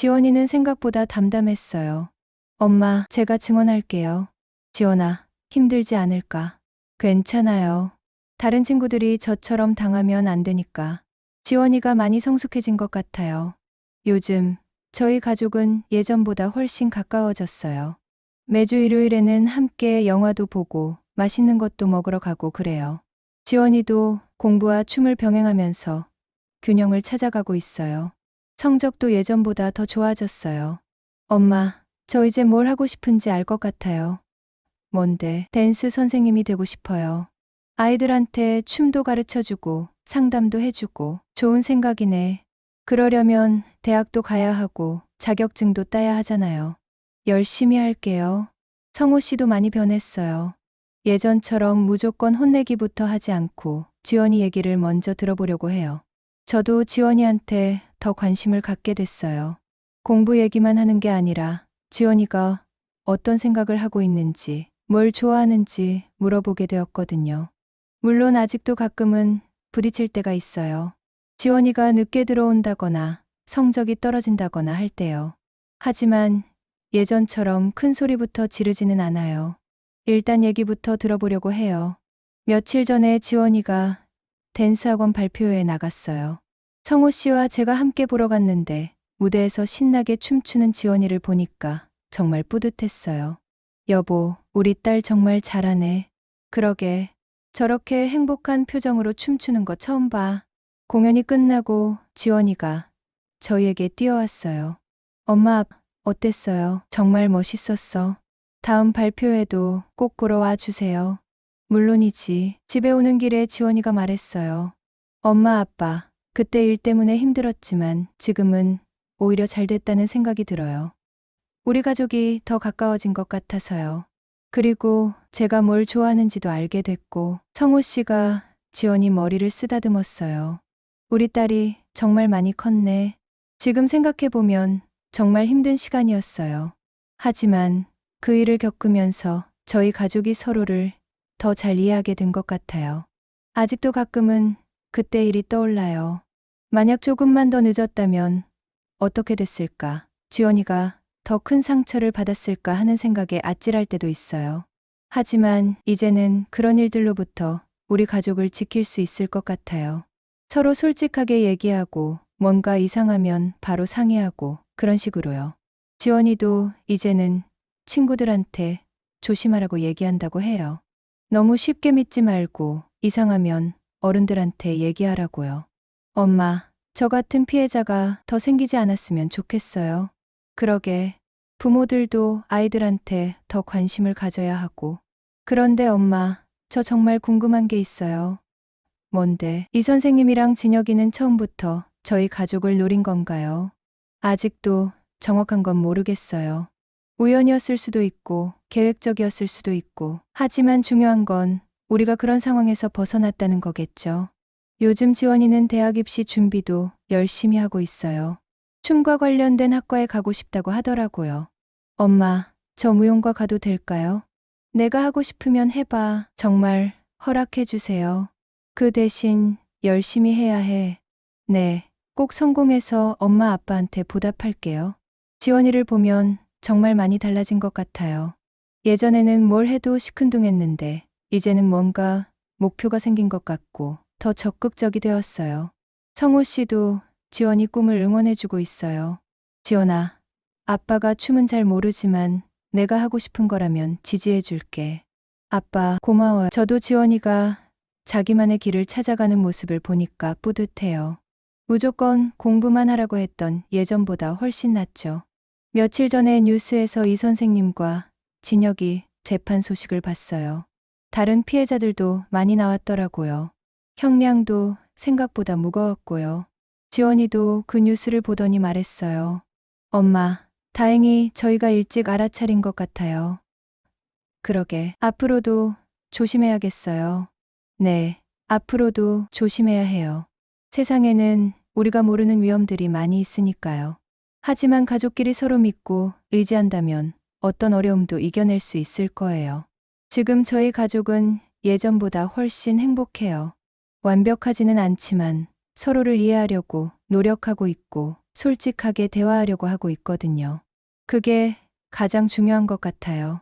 지원이는 생각보다 담담했어요. 엄마, 제가 증언할게요. 지원아, 힘들지 않을까? 괜찮아요. 다른 친구들이 저처럼 당하면 안 되니까. 지원이가 많이 성숙해진 것 같아요. 요즘 저희 가족은 예전보다 훨씬 가까워졌어요. 매주 일요일에는 함께 영화도 보고 맛있는 것도 먹으러 가고 그래요. 지원이도 공부와 춤을 병행하면서 균형을 찾아가고 있어요. 성적도 예전보다 더 좋아졌어요. 엄마, 저 이제 뭘 하고 싶은지 알 것 같아요. 뭔데? 댄스 선생님이 되고 싶어요. 아이들한테 춤도 가르쳐주고 상담도 해주고 좋은 생각이네. 그러려면 대학도 가야 하고 자격증도 따야 하잖아요. 열심히 할게요. 성호 씨도 많이 변했어요. 예전처럼 무조건 혼내기부터 하지 않고 지원이 얘기를 먼저 들어보려고 해요. 저도 지원이한테 더 관심을 갖게 됐어요. 공부 얘기만 하는 게 아니라 지원이가 어떤 생각을 하고 있는지, 뭘 좋아하는지 물어보게 되었거든요. 물론 아직도 가끔은 부딪힐 때가 있어요. 지원이가 늦게 들어온다거나 성적이 떨어진다거나 할 때요. 하지만 예전처럼 큰 소리부터 지르지는 않아요. 일단 얘기부터 들어보려고 해요. 며칠 전에 지원이가 댄스학원 발표회에 나갔어요. 성호 씨와 제가 함께 보러 갔는데 무대에서 신나게 춤추는 지원이를 보니까 정말 뿌듯했어요. 여보, 우리 딸 정말 잘하네. 그러게, 저렇게 행복한 표정으로 춤추는 거 처음 봐. 공연이 끝나고 지원이가 저희에게 뛰어왔어요. 엄마, 어땠어요? 정말 멋있었어. 다음 발표회도 꼭 보러 와 주세요. 물론이지. 집에 오는 길에 지원이가 말했어요. 엄마, 아빠, 그때 일 때문에 힘들었지만 지금은 오히려 잘 됐다는 생각이 들어요. 우리 가족이 더 가까워진 것 같아서요. 그리고 제가 뭘 좋아하는지도 알게 됐고, 성호 씨가 지원이 머리를 쓰다듬었어요. 우리 딸이 정말 많이 컸네. 지금 생각해보면 정말 힘든 시간이었어요. 하지만 그 일을 겪으면서 저희 가족이 서로를 더 잘 이해하게 된 것 같아요. 아직도 가끔은 그때 일이 떠올라요. 만약 조금만 더 늦었다면 어떻게 됐을까? 지원이가 더 큰 상처를 받았을까 하는 생각에 아찔할 때도 있어요. 하지만 이제는 그런 일들로부터 우리 가족을 지킬 수 있을 것 같아요. 서로 솔직하게 얘기하고 뭔가 이상하면 바로 상의하고 그런 식으로요. 지원이도 이제는 친구들한테 조심하라고 얘기한다고 해요. 너무 쉽게 믿지 말고 이상하면 어른들한테 얘기하라고요. 엄마, 저 같은 피해자가 더 생기지 않았으면 좋겠어요. 그러게, 부모들도 아이들한테 더 관심을 가져야 하고. 그런데 엄마, 저 정말 궁금한 게 있어요. 뭔데? 이 선생님이랑 진혁이는 처음부터 저희 가족을 노린 건가요? 아직도 정확한 건 모르겠어요. 우연이었을 수도 있고 계획적이었을 수도 있고, 하지만 중요한 건 우리가 그런 상황에서 벗어났다는 거겠죠. 요즘 지원이는 대학 입시 준비도 열심히 하고 있어요. 춤과 관련된 학과에 가고 싶다고 하더라고요. 엄마, 저 무용과 가도 될까요? 내가 하고 싶으면 해봐. 정말 허락해 주세요. 그 대신 열심히 해야 해. 네, 꼭 성공해서 엄마 아빠한테 보답할게요. 지원이를 보면 정말 많이 달라진 것 같아요. 예전에는 뭘 해도 시큰둥했는데 이제는 뭔가 목표가 생긴 것 같고 더 적극적이 되었어요. 성호 씨도 지원이 꿈을 응원해주고 있어요. 지원아, 아빠가 춤은 잘 모르지만 내가 하고 싶은 거라면 지지해줄게. 아빠, 고마워요. 저도 지원이가 자기만의 길을 찾아가는 모습을 보니까 뿌듯해요. 무조건 공부만 하라고 했던 예전보다 훨씬 낫죠. 며칠 전에 뉴스에서 이 선생님과 진혁이 재판 소식을 봤어요. 다른 피해자들도 많이 나왔더라고요. 형량도 생각보다 무거웠고요. 지원이도 그 뉴스를 보더니 말했어요. 엄마, 다행히 저희가 일찍 알아차린 것 같아요. 그러게, 앞으로도 조심해야겠어요. 네, 앞으로도 조심해야 해요. 세상에는 우리가 모르는 위험들이 많이 있으니까요. 하지만 가족끼리 서로 믿고 의지한다면 어떤 어려움도 이겨낼 수 있을 거예요. 지금 저희 가족은 예전보다 훨씬 행복해요. 완벽하지는 않지만 서로를 이해하려고 노력하고 있고 솔직하게 대화하려고 하고 있거든요. 그게 가장 중요한 것 같아요.